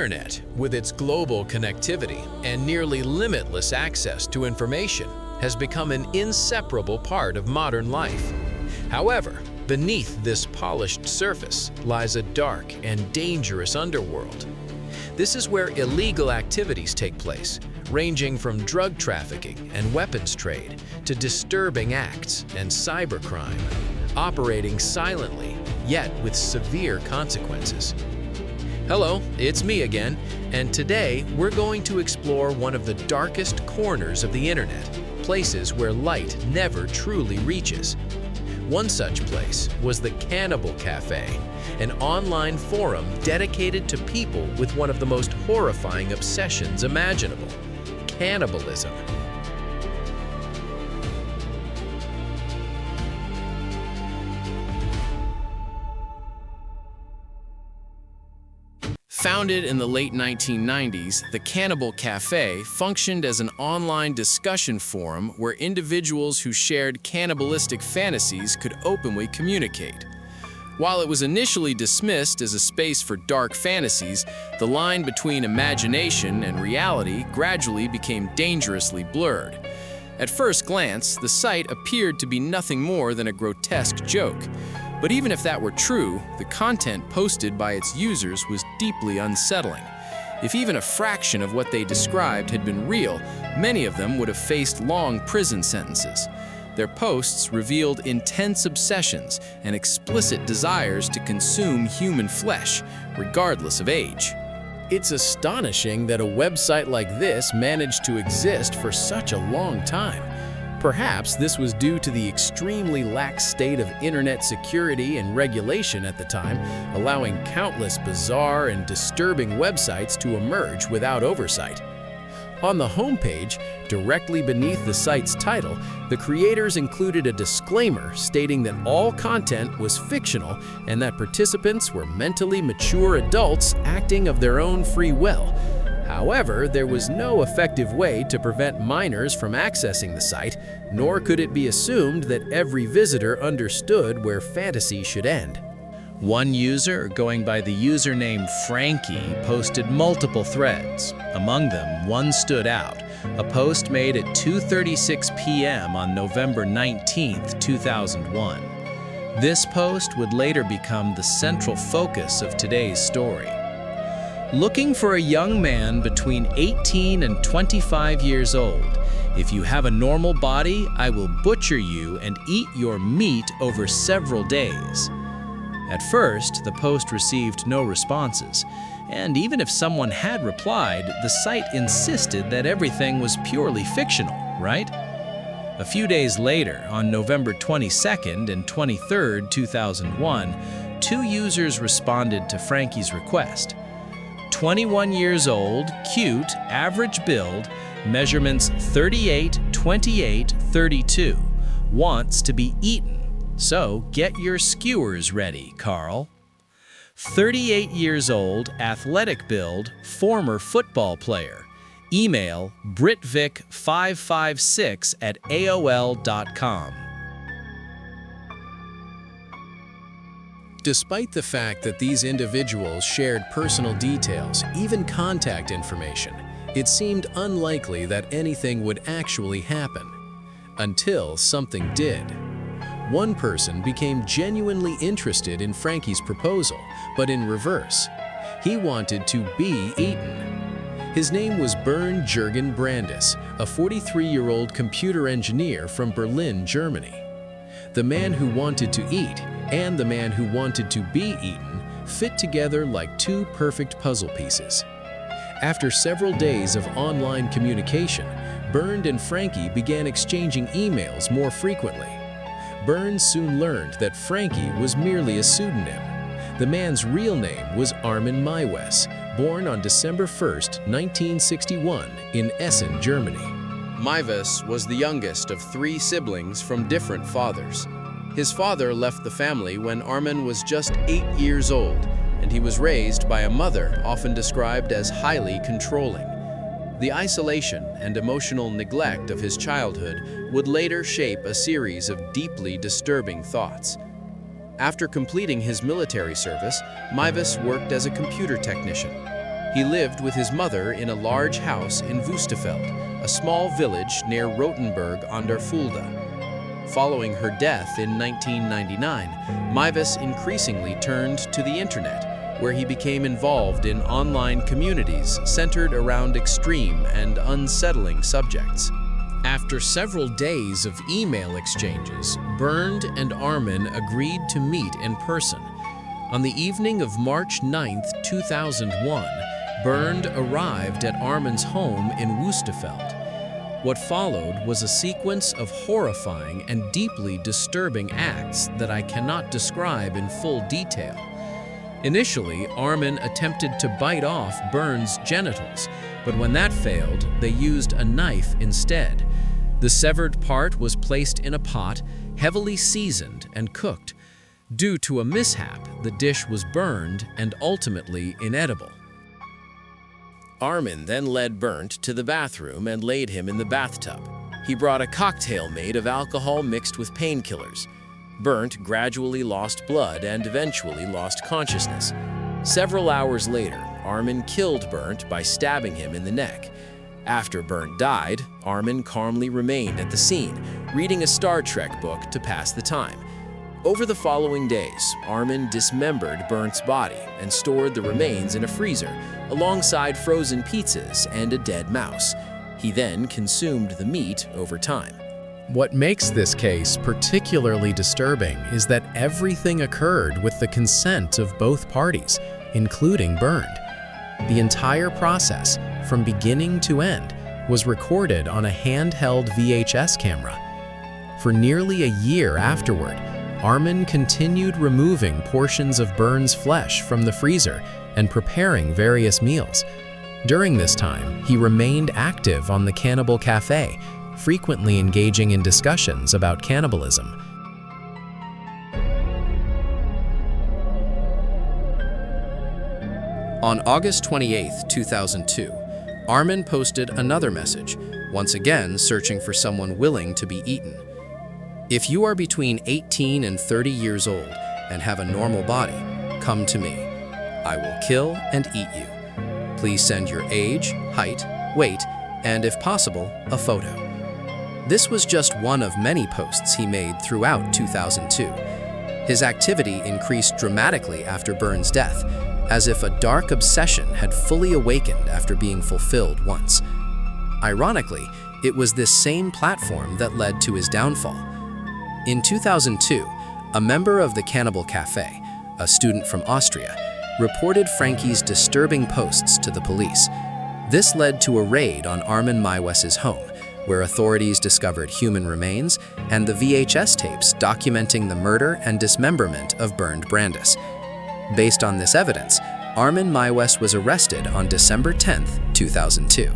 internet, with its global connectivity and nearly limitless access to information, has become an inseparable part of modern life. However, beneath this polished surface lies a dark and dangerous underworld. This is where illegal activities take place, ranging from drug trafficking and weapons trade to disturbing acts and cybercrime, operating silently, yet with severe consequences. Hello, it's me again, and today we're going to explore one of the darkest corners of the internet, places where light never truly reaches. One such place was the Cannibal Cafe, an online forum dedicated to people with one of the most horrifying obsessions imaginable: cannibalism. Founded in the late 1990s, the Cannibal Cafe functioned as an online discussion forum where individuals who shared cannibalistic fantasies could openly communicate. While it was initially dismissed as a space for dark fantasies, the line between imagination and reality gradually became dangerously blurred. At first glance, the site appeared to be nothing more than a grotesque joke. But even if that were true, the content posted by its users was deeply unsettling. If even a fraction of what they described had been real, many of them would have faced long prison sentences. Their posts revealed intense obsessions and explicit desires to consume human flesh, regardless of age. It's astonishing that a website like this managed to exist for such a long time. Perhaps this was due to the extremely lax state of internet security and regulation at the time, allowing countless bizarre and disturbing websites to emerge without oversight. On the homepage, directly beneath the site's title, the creators included a disclaimer stating that all content was fictional and that participants were mentally mature adults acting of their own free will. However, there was no effective way to prevent minors from accessing the site, nor could it be assumed that every visitor understood where fantasy should end. One user, going by the username Frankie, posted multiple threads. Among them, one stood out, a post made at 2:36 p.m. on November 19, 2001. This post would later become the central focus of today's story. Looking for a young man between 18 and 25 years old. If you have a normal body, I will butcher you and eat your meat over several days. At first, the post received no responses, and even if someone had replied, the site insisted that everything was purely fictional, right? A few days later, on November 22nd and 23rd, 2001, two users responded to Frankie's request. 21 years old, cute, average build, measurements 38, 28, 32, wants to be eaten. So get your skewers ready, Carl. 38 years old, athletic build, former football player. Email britvic556@aol.com. Despite the fact that these individuals shared personal details, even contact information, it seemed unlikely that anything would actually happen. Until something did. One person became genuinely interested in Frankie's proposal, but in reverse. He wanted to be eaten. His name was Bernd Jürgen Brandes, a 43-year-old computer engineer from Berlin, Germany. The man who wanted to eat and the man who wanted to be eaten fit together like two perfect puzzle pieces. After several days of online communication, Bernd and Frankie began exchanging emails more frequently. Bernd soon learned that Frankie was merely a pseudonym. The man's real name was Armin Maiwes, born on December 1st, 1961, in Essen, Germany. Maiwes was the youngest of three siblings from different fathers. His father left the family when Armin was just 8 years old, and he was raised by a mother often described as highly controlling. The isolation and emotional neglect of his childhood would later shape a series of deeply disturbing thoughts. After completing his military service, Maiwes worked as a computer technician. He lived with his mother in a large house in Wüstefeld, a small village near Rothenburg an der Fulda. Following her death in 1999, Maivis increasingly turned to the internet, where he became involved in online communities centered around extreme and unsettling subjects. After several days of email exchanges, Bernd and Armin agreed to meet in person. On the evening of March 9, 2001, Bernd arrived at Armin's home in Wüstefeld. What followed was a sequence of horrifying and deeply disturbing acts that I cannot describe in full detail. Initially, Armin attempted to bite off Bernd's genitals, but when that failed, they used a knife instead. The severed part was placed in a pot, heavily seasoned and cooked. Due to a mishap, the dish was burned and ultimately inedible. Armin then led Bernd to the bathroom and laid him in the bathtub. He brought a cocktail made of alcohol mixed with painkillers. Bernd gradually lost blood and eventually lost consciousness. Several hours later, Armin killed Bernd by stabbing him in the neck. After Bernd died, Armin calmly remained at the scene, reading a Star Trek book to pass the time. Over the following days, Armin dismembered Bernd's body and stored the remains in a freezer, alongside frozen pizzas and a dead mouse. He then consumed the meat over time. What makes this case particularly disturbing is that everything occurred with the consent of both parties, including Bernd. The entire process, from beginning to end, was recorded on a handheld VHS camera. For nearly a year afterward, Armin continued removing portions of Bernd's flesh from the freezer and preparing various meals. During this time, he remained active on the Cannibal Cafe, frequently engaging in discussions about cannibalism. On August 28, 2002, Armin posted another message, once again searching for someone willing to be eaten. If you are between 18 and 30 years old and have a normal body, come to me. I will kill and eat you. Please send your age, height, weight, and if possible, a photo. This was just one of many posts he made throughout 2002. His activity increased dramatically after Bernd's death, as if a dark obsession had fully awakened after being fulfilled once. Ironically, it was this same platform that led to his downfall. In 2002, a member of the Cannibal Cafe, a student from Austria, reported Frankie's disturbing posts to the police. This led to a raid on Armin Maivis's home, where authorities discovered human remains and the VHS tapes documenting the murder and dismemberment of Bernd Brandis. Based on this evidence, Armin Maivis was arrested on December 10, 2002.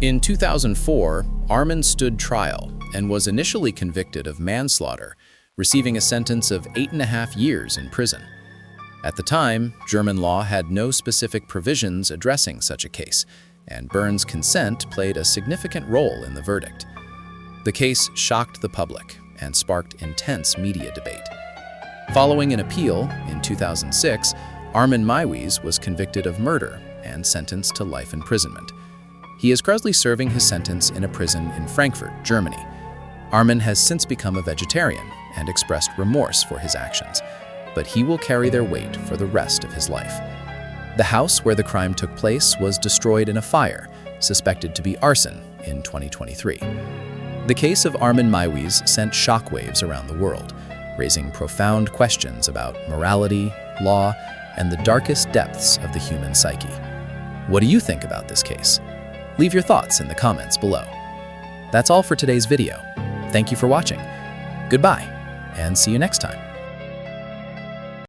In 2004, Armin stood trial and was initially convicted of manslaughter, receiving a sentence of 8.5 years in prison. At the time, German law had no specific provisions addressing such a case, and Bernd's consent played a significant role in the verdict. The case shocked the public and sparked intense media debate. Following an appeal, in 2006, Armin Maivis was convicted of murder and sentenced to life imprisonment. He is currently serving his sentence in a prison in Frankfurt, Germany. Armin has since become a vegetarian and expressed remorse for his actions, but he will carry their weight for the rest of his life. The house where the crime took place was destroyed in a fire, suspected to be arson, in 2023. The case of Armin Maivis sent shockwaves around the world, raising profound questions about morality, law, and the darkest depths of the human psyche. What do you think about this case? Leave your thoughts in the comments below. That's all for today's video. Thank you for watching. Goodbye, and see you next time.